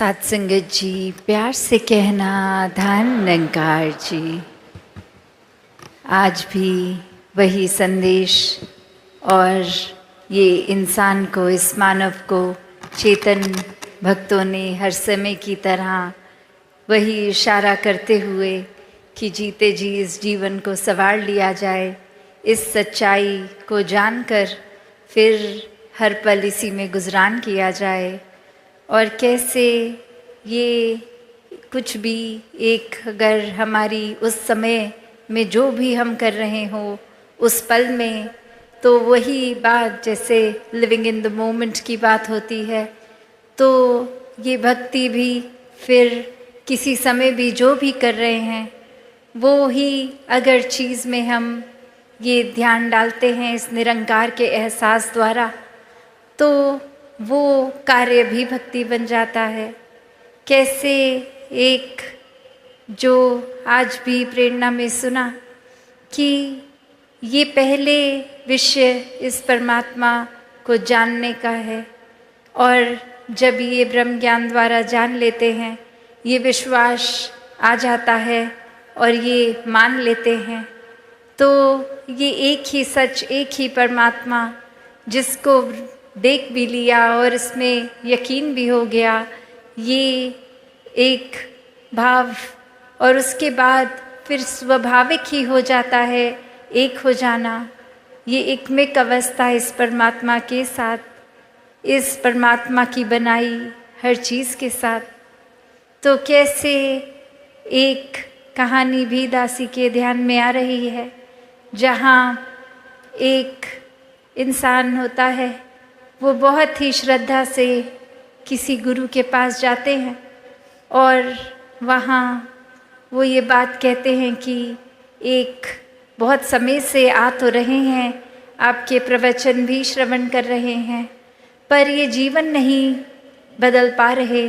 साथ संगत जी, प्यार से कहना धन निरंकार जी। आज भी वही संदेश और ये इंसान को, इस मानव को चेतन भक्तों ने हर समय की तरह वही इशारा करते हुए कि जीते जी इस जीवन को संवार लिया जाए, इस सच्चाई को जानकर फिर हर पल इसी में गुजरान किया जाए। और कैसे ये कुछ भी एक, अगर हमारी उस समय में जो भी हम कर रहे हो उस पल में, तो वही बात जैसे लिविंग इन द मोमेंट की बात होती है, तो ये भक्ति भी फिर किसी समय भी जो भी कर रहे हैं वो ही अगर चीज़ में हम ये ध्यान डालते हैं इस निरंकार के एहसास द्वारा, तो वो कार्य भी भक्ति बन जाता है। कैसे एक जो आज भी प्रेरणा में सुना कि ये पहले विषय इस परमात्मा को जानने का है, और जब ये ब्रह्म ज्ञान द्वारा जान लेते हैं, ये विश्वास आ जाता है और ये मान लेते हैं, तो ये एक ही सच, एक ही परमात्मा जिसको देख भी लिया और इसमें यकीन भी हो गया, ये एक भाव और उसके बाद फिर स्वाभाविक ही हो जाता है एक हो जाना। ये एकमिक अवस्था इस परमात्मा के साथ, इस परमात्मा की बनाई हर चीज़ के साथ। तो कैसे एक कहानी भी दासी के ध्यान में आ रही है, जहाँ एक इंसान होता है, वो बहुत ही श्रद्धा से किसी गुरु के पास जाते हैं और वहाँ वो ये बात कहते हैं कि एक बहुत समय से आ तो रहे हैं, आपके प्रवचन भी श्रवण कर रहे हैं, पर ये जीवन नहीं बदल पा रहे।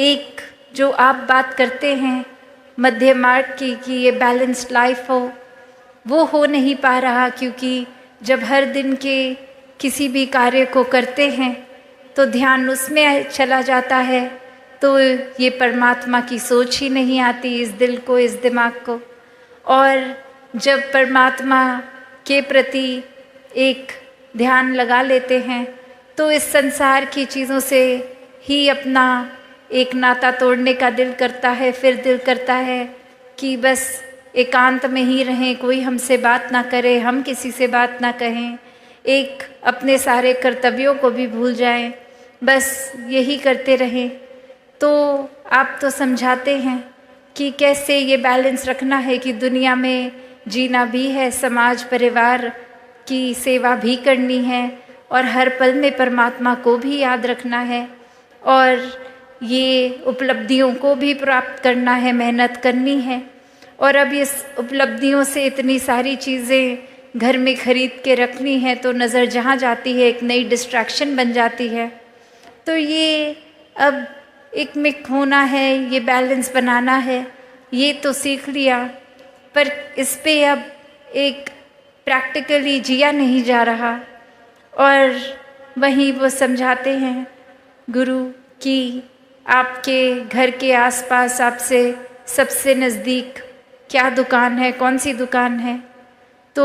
एक जो आप बात करते हैं मध्य मार्ग की कि ये बैलेंस्ड लाइफ हो, वो हो नहीं पा रहा, क्योंकि जब हर दिन के किसी भी कार्य को करते हैं तो ध्यान उसमें चला जाता है, तो ये परमात्मा की सोच ही नहीं आती इस दिल को, इस दिमाग को। और जब परमात्मा के प्रति एक ध्यान लगा लेते हैं तो इस संसार की चीज़ों से ही अपना एक नाता तोड़ने का दिल करता है। फिर दिल करता है कि बस एकांत में ही रहें, कोई हमसे बात ना करे, हम किसी से बात ना कहें, एक अपने सारे कर्तव्यों को भी भूल जाएं, बस यही करते रहें। तो आप तो समझाते हैं कि कैसे ये बैलेंस रखना है कि दुनिया में जीना भी है, समाज परिवार की सेवा भी करनी है, और हर पल में परमात्मा को भी याद रखना है, और ये उपलब्धियों को भी प्राप्त करना है, मेहनत करनी है। और अब इस उपलब्धियों से इतनी सारी चीज़ें घर में खरीद के रखनी है, तो नज़र जहाँ जाती है एक नई डिस्ट्रैक्शन बन जाती है। तो ये अब एक मिक होना है, ये बैलेंस बनाना है, ये तो सीख लिया, पर इस पे अब एक प्रैक्टिकली जिया नहीं जा रहा। और वहीं वो समझाते हैं गुरु कि आपके घर के आसपास आपसे सबसे नज़दीक क्या दुकान है, कौन सी दुकान है, तो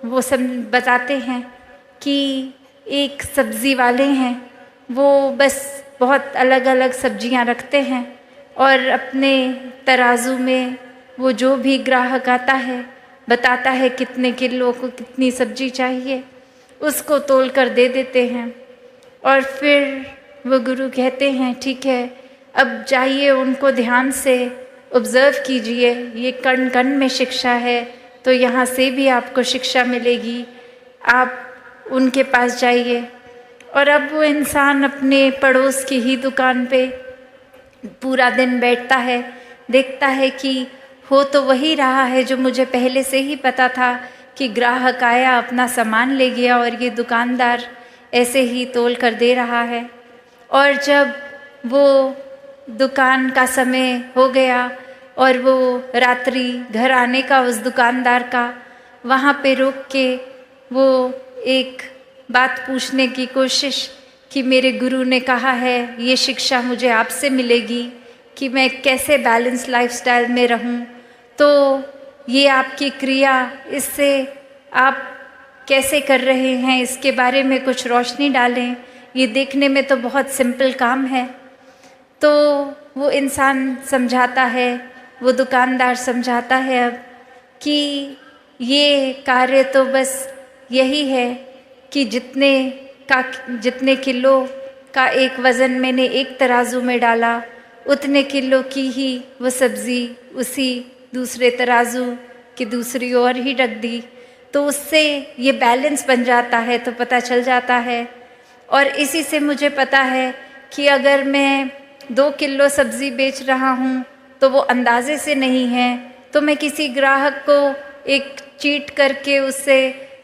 वो सब बताते हैं कि एक सब्ज़ी वाले हैं, वो बस बहुत अलग अलग सब्जियां रखते हैं, और अपने तराजू में वो जो भी ग्राहक आता है बताता है कितने किलो को कितनी सब्जी चाहिए, उसको तोल कर दे देते हैं। और फिर वो गुरु कहते हैं ठीक है, अब जाइए उनको ध्यान से ऑब्ज़र्व कीजिए, ये कण कण में शिक्षा है, तो यहाँ से भी आपको शिक्षा मिलेगी, आप उनके पास जाइए। और अब वो इंसान अपने पड़ोस की ही दुकान पे पूरा दिन बैठता है, देखता है कि हो तो वही रहा है जो मुझे पहले से ही पता था, कि ग्राहक आया अपना सामान ले गया और ये दुकानदार ऐसे ही तोल कर दे रहा है। और जब वो दुकान का समय हो गया और वो रात्रि घर आने का उस दुकानदार का, वहाँ पे रुक के वो एक बात पूछने की कोशिश कि मेरे गुरु ने कहा है, ये शिक्षा मुझे आपसे मिलेगी कि मैं कैसे बैलेंस लाइफस्टाइल में रहूं। तो ये आपकी क्रिया, इससे आप कैसे कर रहे हैं इसके बारे में कुछ रोशनी डालें। ये देखने में तो बहुत सिंपल काम है। तो वो इंसान समझाता है, वो दुकानदार समझाता है अब कि ये कार्य तो बस यही है कि जितने किलो का एक वज़न मैंने एक तराजू में डाला, उतने किलो की ही वो सब्ज़ी उसी दूसरे तराजू की दूसरी ओर ही रख दी। तो उससे ये बैलेंस बन जाता है, तो पता चल जाता है। और इसी से मुझे पता है कि अगर मैं 2 किलो सब्ज़ी बेच रहा हूँ तो वो अंदाज़े से नहीं है, तो मैं किसी ग्राहक को एक चीट करके उससे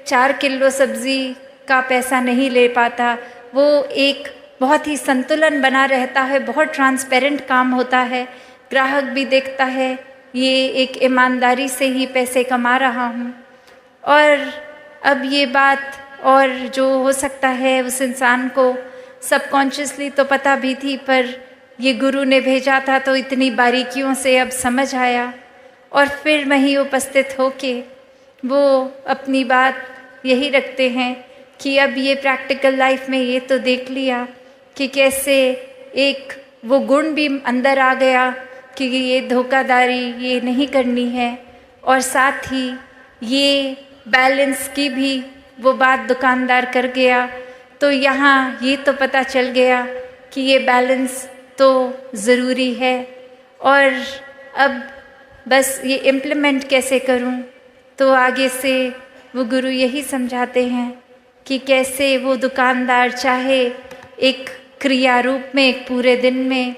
4 किलो सब्ज़ी का पैसा नहीं ले पाता। वो एक बहुत ही संतुलन बना रहता है, बहुत ट्रांसपेरेंट काम होता है। ग्राहक भी देखता है ये एक ईमानदारी से ही पैसे कमा रहा हूँ। और अब ये बात, और जो हो सकता है उस इंसान को सबकॉन्शियसली तो पता भी थी, पर ये गुरु ने भेजा था तो इतनी बारीकियों से अब समझ आया। और फिर वहीं उपस्थित होके वो अपनी बात यही रखते हैं कि अब ये प्रैक्टिकल लाइफ में ये तो देख लिया कि कैसे एक वो गुण भी अंदर आ गया कि ये धोखाधड़ी ये नहीं करनी है, और साथ ही ये बैलेंस की भी वो बात दुकानदार कर गया। तो यहाँ ये तो पता चल गया कि ये बैलेंस तो ज़रूरी है, और अब बस ये इम्प्लीमेंट कैसे करूँ। तो आगे से वो गुरु यही समझाते हैं कि कैसे वो दुकानदार चाहे एक क्रिया रूप में, एक पूरे दिन में,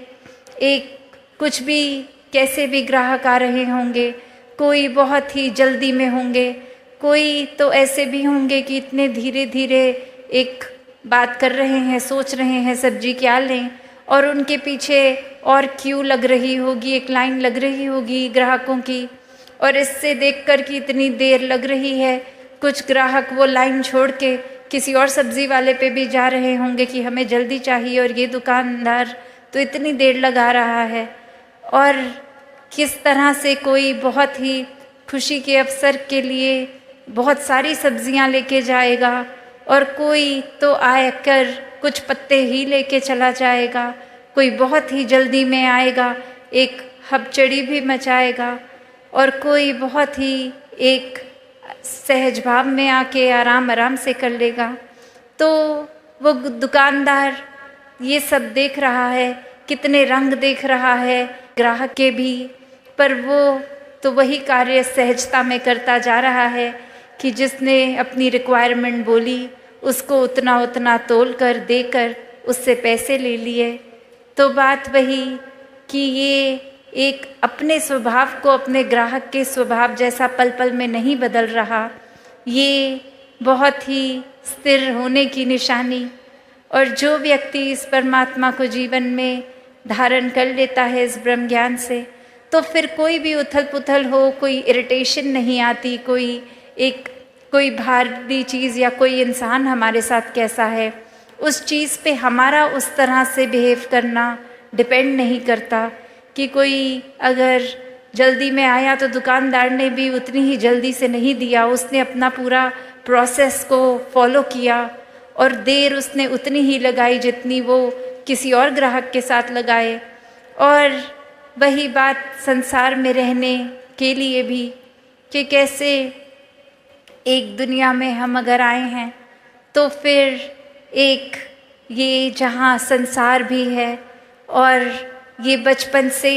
एक कुछ भी, कैसे भी ग्राहक आ रहे होंगे, कोई बहुत ही जल्दी में होंगे, कोई तो ऐसे भी होंगे कि इतने धीरे धीरे एक बात कर रहे हैं, सोच रहे हैं सब्जी क्या लें, और उनके पीछे और क्यू लग रही होगी, एक लाइन लग रही होगी ग्राहकों की। और इससे देखकर कि इतनी देर लग रही है, कुछ ग्राहक वो लाइन छोड़ के किसी और सब्ज़ी वाले पे भी जा रहे होंगे कि हमें जल्दी चाहिए, और ये दुकानदार तो इतनी देर लगा रहा है। और किस तरह से कोई बहुत ही खुशी के अवसर के लिए बहुत सारी सब्जियां लेके जाएगा, और कोई तो आकर कुछ पत्ते ही लेके चला जाएगा, कोई बहुत ही जल्दी में आएगा, एक हबचड़ी भी मचाएगा, और कोई बहुत ही एक सहज भाव में आके आराम आराम से कर लेगा। तो वो दुकानदार ये सब देख रहा है, कितने रंग देख रहा है ग्राहक के भी, पर वो तो वही कार्य सहजता में करता जा रहा है कि जिसने अपनी रिक्वायरमेंट बोली उसको उतना उतना तोल कर देकर उससे पैसे ले लिए। तो बात वही कि ये एक अपने स्वभाव को अपने ग्राहक के स्वभाव जैसा पल पल में नहीं बदल रहा, ये बहुत ही स्थिर होने की निशानी। और जो व्यक्ति इस परमात्मा को जीवन में धारण कर लेता है इस ब्रह्म ज्ञान से, तो फिर कोई भी उथल पुथल हो, कोई इरिटेशन नहीं आती, कोई भारी चीज़ या कोई इंसान हमारे साथ कैसा है, उस चीज़ पे हमारा उस तरह से बिहेव करना डिपेंड नहीं करता। कि कोई अगर जल्दी में आया तो दुकानदार ने भी उतनी ही जल्दी से नहीं दिया, उसने अपना पूरा प्रोसेस को फॉलो किया, और देर उसने उतनी ही लगाई जितनी वो किसी और ग्राहक के साथ लगाए। और वही बात संसार में रहने के लिए भी कि कैसे एक दुनिया में हम अगर आए हैं तो फिर एक ये जहाँ संसार भी है, और ये बचपन से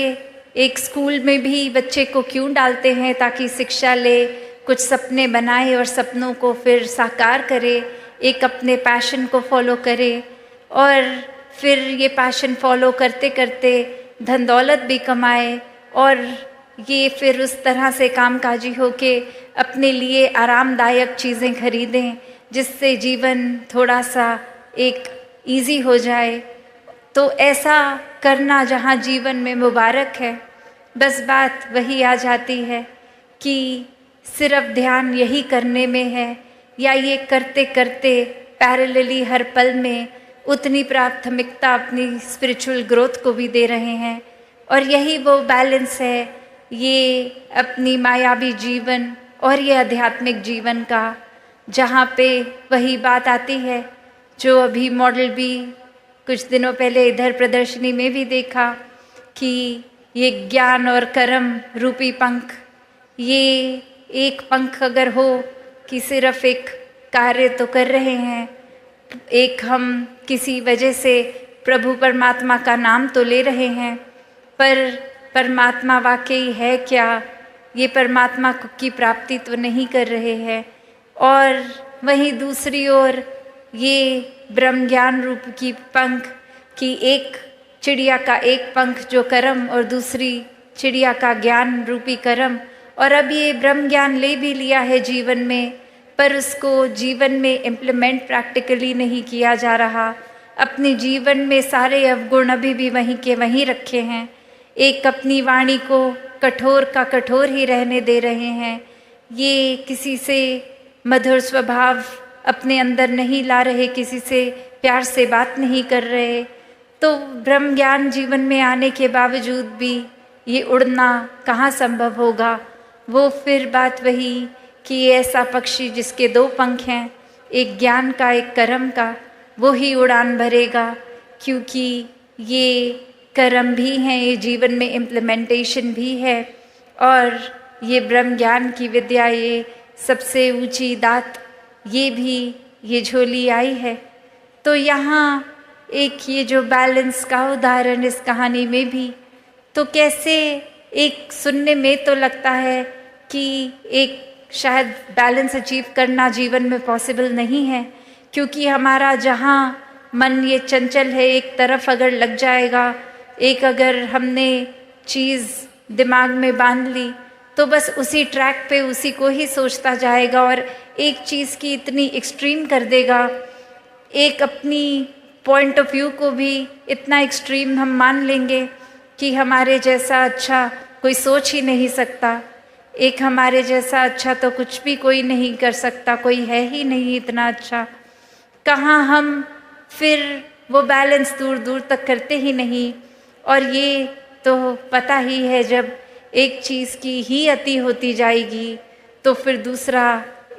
एक स्कूल में भी बच्चे को क्यों डालते हैं, ताकि शिक्षा ले, कुछ सपने बनाए और सपनों को फिर साकार करे, एक अपने पैशन को फॉलो करे, और फिर ये पैशन फॉलो करते करते धन दौलत भी कमाए, और ये फिर उस तरह से कामकाजी होके अपने लिए आरामदायक चीज़ें खरीदें जिससे जीवन थोड़ा सा एक इजी हो जाए। तो ऐसा करना जहाँ जीवन में मुबारक है, बस बात वही आ जाती है कि सिर्फ ध्यान यही करने में है, या ये करते करते पैरेलली हर पल में उतनी प्राथमिकता अपनी स्पिरिचुअल ग्रोथ को भी दे रहे हैं। और यही वो बैलेंस है, ये अपनी मायावी जीवन और ये आध्यात्मिक जीवन का, जहाँ पे वही बात आती है जो अभी मॉडल भी कुछ दिनों पहले इधर प्रदर्शनी में भी देखा कि ये ज्ञान और कर्म रूपी पंख, ये एक पंख अगर हो कि सिर्फ एक कार्य तो कर रहे हैं, एक हम किसी वजह से प्रभु परमात्मा का नाम तो ले रहे हैं, पर परमात्मा वाकई है क्या, ये परमात्मा की प्राप्ति तो नहीं कर रहे हैं। और वहीं दूसरी ओर ये ब्रह्म ज्ञान रूप की पंख की, एक चिड़िया का एक पंख जो कर्म और दूसरी चिड़िया का ज्ञान रूपी कर्म, और अब ये ब्रह्म ज्ञान ले भी लिया है जीवन में, पर उसको जीवन में इम्प्लीमेंट प्रैक्टिकली नहीं किया जा रहा। अपने जीवन में सारे अवगुण अभी भी वहीं के वहीं रखे हैं, एक अपनी वाणी को कठोर का कठोर ही रहने दे रहे हैं, ये किसी से मधुर स्वभाव अपने अंदर नहीं ला रहे, किसी से प्यार से बात नहीं कर रहे। तो ब्रह्म ज्ञान जीवन में आने के बावजूद भी ये उड़ना कहाँ संभव होगा। वो फिर बात वही कि ऐसा पक्षी जिसके दो पंख हैं, एक ज्ञान का एक कर्म का, वो ही उड़ान भरेगा, क्योंकि ये कर्म भी हैं, ये जीवन में इम्प्लीमेंटेशन भी है, और ये ब्रह्म ज्ञान की विद्या, ये सबसे ऊंची दात, ये भी ये झोली आई है। तो यहाँ एक ये जो बैलेंस का उदाहरण इस कहानी में भी, तो कैसे एक सुनने में तो लगता है कि एक शायद बैलेंस अचीव करना जीवन में पॉसिबल नहीं है, क्योंकि हमारा जहाँ मन ये चंचल है, एक तरफ अगर लग जाएगा, एक अगर हमने चीज़ दिमाग में बांध ली तो बस उसी ट्रैक पे उसी को ही सोचता जाएगा और एक चीज़ की इतनी एक्सट्रीम कर देगा, एक अपनी पॉइंट ऑफ व्यू को भी इतना एक्सट्रीम हम मान लेंगे कि हमारे जैसा अच्छा कोई सोच ही नहीं सकता, एक हमारे जैसा अच्छा तो कुछ भी कोई नहीं कर सकता, कोई है ही नहीं इतना अच्छा। कहाँ हम फिर वो बैलेंस दूर दूर तक करते ही नहीं। और ये तो पता ही है, जब एक चीज़ की ही अति होती जाएगी तो फिर दूसरा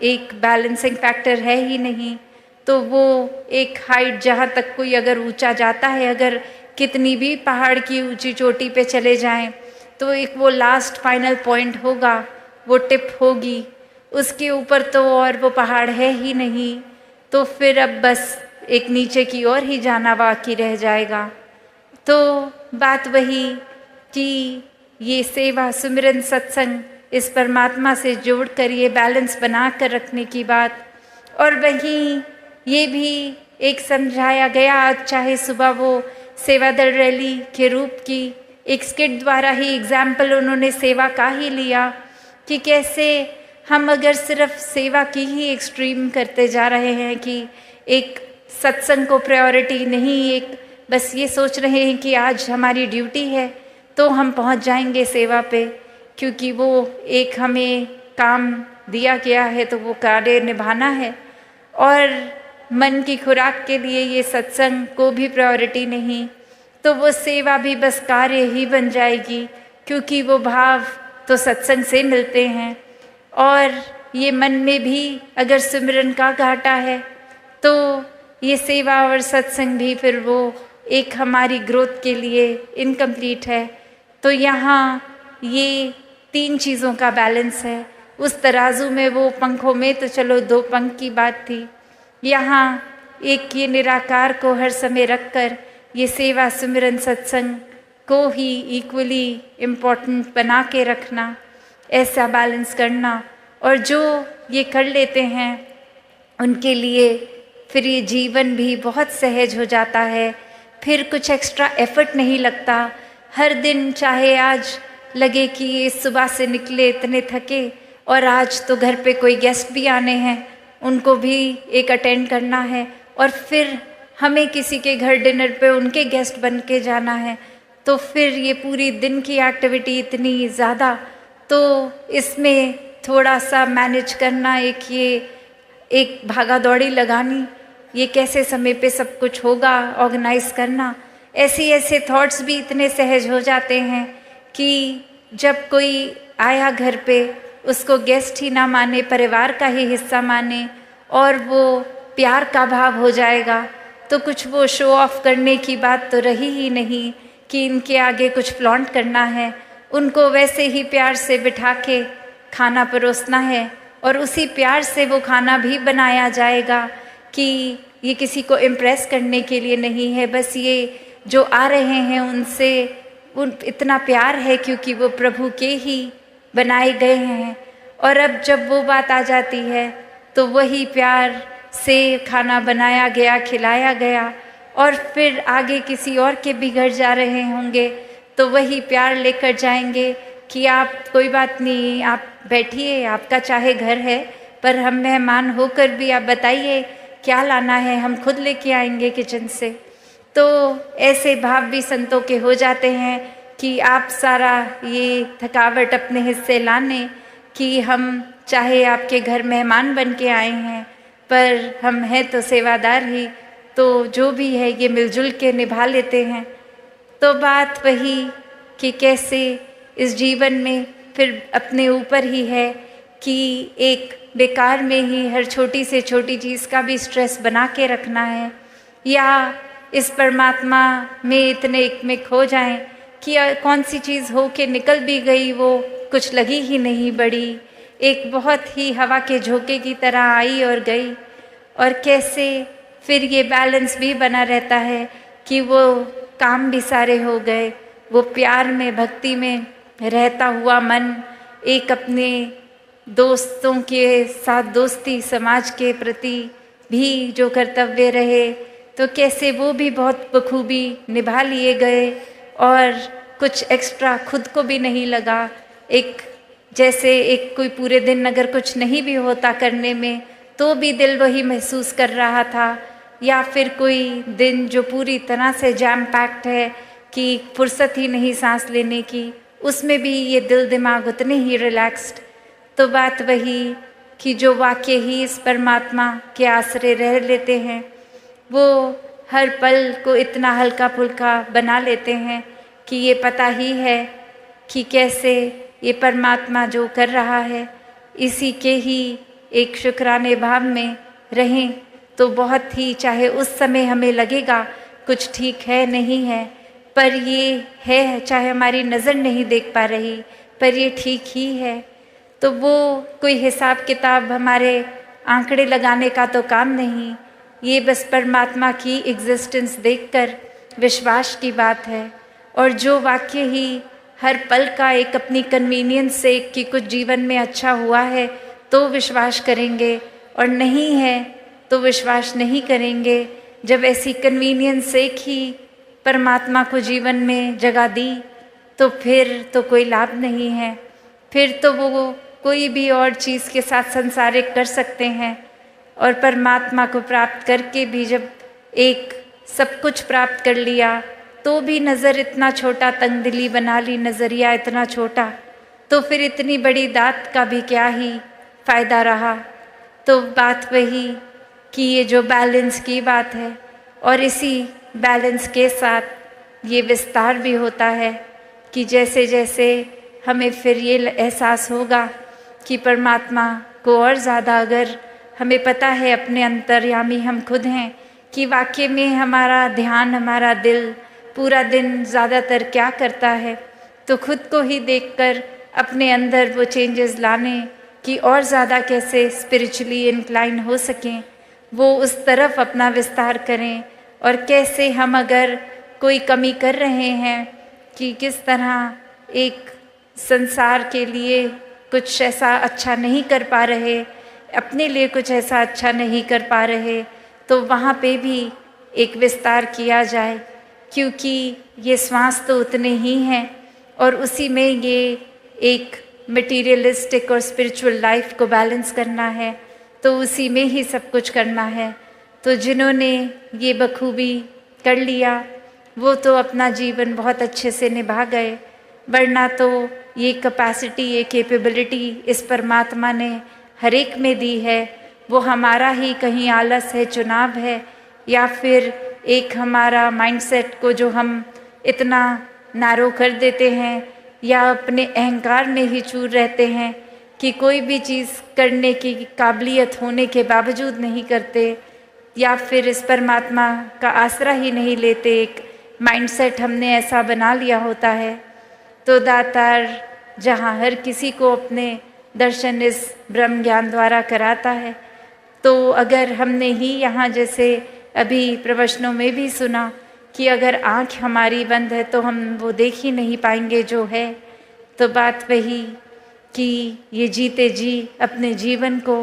एक बैलेंसिंग फैक्टर है ही नहीं। तो वो एक हाइट जहाँ तक कोई अगर ऊंचा जाता है, अगर कितनी भी पहाड़ की ऊंची चोटी पे चले जाएं, तो एक वो लास्ट फाइनल पॉइंट होगा, वो टिप होगी, उसके ऊपर तो और वो पहाड़ है ही नहीं। तो फिर अब बस एक नीचे की ओर ही जाना बाकी रह जाएगा। तो बात वही कि ये सेवा, सुमिरन, सत्संग, इस परमात्मा से जोड़कर ये बैलेंस बना कर रखने की बात। और वहीं ये भी एक समझाया गया, आज चाहे सुबह वो सेवा दल रैली के रूप की एक स्किट द्वारा ही एग्जाम्पल उन्होंने सेवा का ही लिया कि कैसे हम अगर सिर्फ सेवा की ही एक्सट्रीम करते जा रहे हैं कि एक सत्संग को प्रायोरिटी नहीं, एक बस ये सोच रहे हैं कि आज हमारी ड्यूटी है तो हम पहुंच जाएंगे सेवा पे, क्योंकि वो एक हमें काम दिया गया है तो वो कार्य निभाना है, और मन की खुराक के लिए ये सत्संग को भी प्रायोरिटी नहीं, तो वो सेवा भी बस कार्य ही बन जाएगी, क्योंकि वो भाव तो सत्संग से मिलते हैं। और ये मन में भी अगर सिमरन का घाटा है तो ये सेवा और सत्संग भी फिर वो एक हमारी ग्रोथ के लिए इनकम्प्लीट है। तो यहाँ ये तीन चीज़ों का बैलेंस है। उस तराजू में वो पंखों में तो चलो दो पंख की बात थी, यहाँ एक ये निराकार को हर समय रखकर ये सेवा, सिमरन, सत्संग को ही इक्वली इम्पोर्टेंट बना के रखना, ऐसा बैलेंस करना। और जो ये कर लेते हैं उनके लिए फिर ये जीवन भी बहुत सहज हो जाता है, फिर कुछ एक्स्ट्रा एफर्ट नहीं लगता। हर दिन चाहे आज लगे कि ये सुबह से निकले इतने थके और आज तो घर पे कोई गेस्ट भी आने हैं, उनको भी एक अटेंड करना है, और फिर हमें किसी के घर डिनर पे उनके गेस्ट बन के जाना है, तो फिर ये पूरी दिन की एक्टिविटी इतनी ज़्यादा, तो इसमें थोड़ा सा मैनेज करना, एक भागा दौड़ी लगानी, ये कैसे समय पे सब कुछ होगा, ऑर्गेनाइज करना, ऐसे थॉट्स भी इतने सहज हो जाते हैं कि जब कोई आया घर पे, उसको गेस्ट ही ना माने, परिवार का ही हिस्सा माने और वो प्यार का भाव हो जाएगा, तो कुछ वो शो ऑफ करने की बात तो रही ही नहीं कि इनके आगे कुछ फ्लॉन्ट करना है। उनको वैसे ही प्यार से बिठा के खाना परोसना है और उसी प्यार से वो खाना भी बनाया जाएगा कि ये किसी को इम्प्रेस करने के लिए नहीं है, बस ये जो आ रहे हैं उनसे इतना प्यार है क्योंकि वो प्रभु के ही बनाए गए हैं। और अब जब वो बात आ जाती है तो वही प्यार से खाना बनाया गया, खिलाया गया और फिर आगे किसी और के भी घर जा रहे होंगे तो वही प्यार लेकर जाएंगे कि आप कोई बात नहीं, आप बैठिए, आपका चाहे घर है पर हम मेहमान होकर भी आप बताइए क्या लाना है, हम खुद लेके आएंगे किचन से। तो ऐसे भाव भी संतों के हो जाते हैं कि आप सारा ये थकावट अपने हिस्से लाने कि हम चाहे आपके घर मेहमान बन के आए हैं पर हम हैं तो सेवादार ही, तो जो भी है ये मिलजुल के निभा लेते हैं। तो बात वही कि कैसे इस जीवन में फिर अपने ऊपर ही है कि एक बेकार में ही हर छोटी से छोटी चीज़ का भी स्ट्रेस बना के रखना है, या इस परमात्मा में इतने एक में खो जाएं कि कौन सी चीज़ हो के निकल भी गई वो कुछ लगी ही नहीं बड़ी, एक बहुत ही हवा के झोंके की तरह आई और गई। और कैसे फिर ये बैलेंस भी बना रहता है कि वो काम भी सारे हो गए, वो प्यार में भक्ति में रहता हुआ मन एक अपने दोस्तों के साथ दोस्ती, समाज के प्रति भी जो कर्तव्य रहे तो कैसे वो भी बहुत बखूबी निभा लिए गए और कुछ एक्स्ट्रा खुद को भी नहीं लगा। एक जैसे एक कोई पूरे दिन अगर कुछ नहीं भी होता करने में तो भी दिल वही महसूस कर रहा था, या फिर कोई दिन जो पूरी तरह से जैम पैक्ड है कि फुर्सत ही नहीं सांस लेने की, उसमें भी ये दिल दिमाग उतने ही रिलैक्स्ड। तो बात वही कि जो वाक्य ही इस परमात्मा के आश्रय रह लेते हैं वो हर पल को इतना हल्का फुल्का बना लेते हैं कि ये पता ही है कि कैसे ये परमात्मा जो कर रहा है इसी के ही एक शुक्राने भाव में रहें तो बहुत ही, चाहे उस समय हमें लगेगा कुछ ठीक है नहीं है पर ये है, चाहे हमारी नज़र नहीं देख पा रही पर ये ठीक ही है, तो वो कोई हिसाब किताब हमारे आंकड़े लगाने का तो काम नहीं, ये बस परमात्मा की एग्जिस्टेंस देखकर विश्वास की बात है। और जो वाक्य ही हर पल का एक अपनी कन्वीनियंस से कि कुछ जीवन में अच्छा हुआ है तो विश्वास करेंगे और नहीं है तो विश्वास नहीं करेंगे। जब ऐसी कन्वीनियंस से ही परमात्मा को जीवन में जगह दी तो फिर तो कोई लाभ नहीं है, फिर तो वो कोई भी और चीज़ के साथ संसारिक कर सकते हैं। और परमात्मा को प्राप्त करके भी जब एक सब कुछ प्राप्त कर लिया तो भी नज़र इतना छोटा, तंगदिली बना ली, नज़रिया इतना छोटा, तो फिर इतनी बड़ी दात का भी क्या ही फ़ायदा रहा। तो बात वही कि ये जो बैलेंस की बात है और इसी बैलेंस के साथ ये विस्तार भी होता है कि जैसे जैसे हमें फिर ये एहसास होगा कि परमात्मा को और ज़्यादा अगर हमें पता है अपने अंतर्यामी हम खुद हैं कि वाकई में हमारा ध्यान, हमारा दिल पूरा दिन ज़्यादातर क्या करता है, तो खुद को ही देखकर अपने अंदर वो चेंजेस लाने कि और ज़्यादा कैसे स्पिरिचुअली इंक्लाइन हो सकें, वो उस तरफ अपना विस्तार करें। और कैसे हम अगर कोई कमी कर रहे हैं कि किस तरह एक संसार के लिए कुछ ऐसा अच्छा नहीं कर पा रहे, अपने लिए कुछ ऐसा अच्छा नहीं कर पा रहे, तो वहाँ पे भी एक विस्तार किया जाए, क्योंकि ये श्वास तो उतने ही हैं और उसी में ये एक मटीरियलिस्टिक और स्पिरिचुअल लाइफ को बैलेंस करना है, तो उसी में ही सब कुछ करना है। तो जिन्होंने ये बखूबी कर लिया वो तो अपना जीवन बहुत अच्छे से निभा गए, वरना तो ये कैपेसिटी, ये कैपेबिलिटी इस परमात्मा ने हर एक में दी है, वो हमारा ही कहीं आलस है, चुनाव है, या फिर एक हमारा माइंडसेट को जो हम इतना नारो कर देते हैं, या अपने अहंकार में ही चूर रहते हैं कि कोई भी चीज़ करने की काबिलियत होने के बावजूद नहीं करते, या फिर इस परमात्मा का आसरा ही नहीं लेते। एक माइंडसेट हमने ऐसा बना लिया होता है। तो दातार जहाँ हर किसी को अपने दर्शन इस ब्रह्म ज्ञान द्वारा कराता है, तो अगर हमने ही यहाँ जैसे अभी प्रवचनों में भी सुना कि अगर आँख हमारी बंद है तो हम वो देख ही नहीं पाएंगे जो है, तो बात वही कि ये जीते जी अपने जीवन को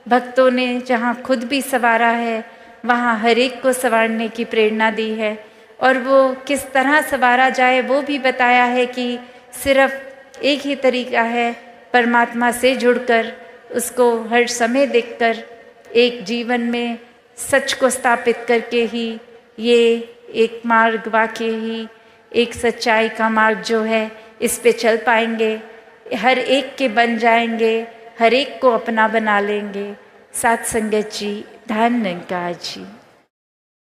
भक्तों ने जहाँ खुद भी संवारा है, वहाँ हर एक को संवारने की प्रेरणा दी है। और वो किस तरह संवारा जाए वो भी बताया है कि सिर्फ एक ही तरीका है, परमात्मा से जुड़कर, उसको हर समय देखकर, एक जीवन में सच को स्थापित करके ही ये एक मार्ग वाकई ही एक सच्चाई का मार्ग जो है, इस पे चल पाएंगे, हर एक के बन जाएंगे, हर एक को अपना बना लेंगे। साथ संगत जी, धन निरंकार जी।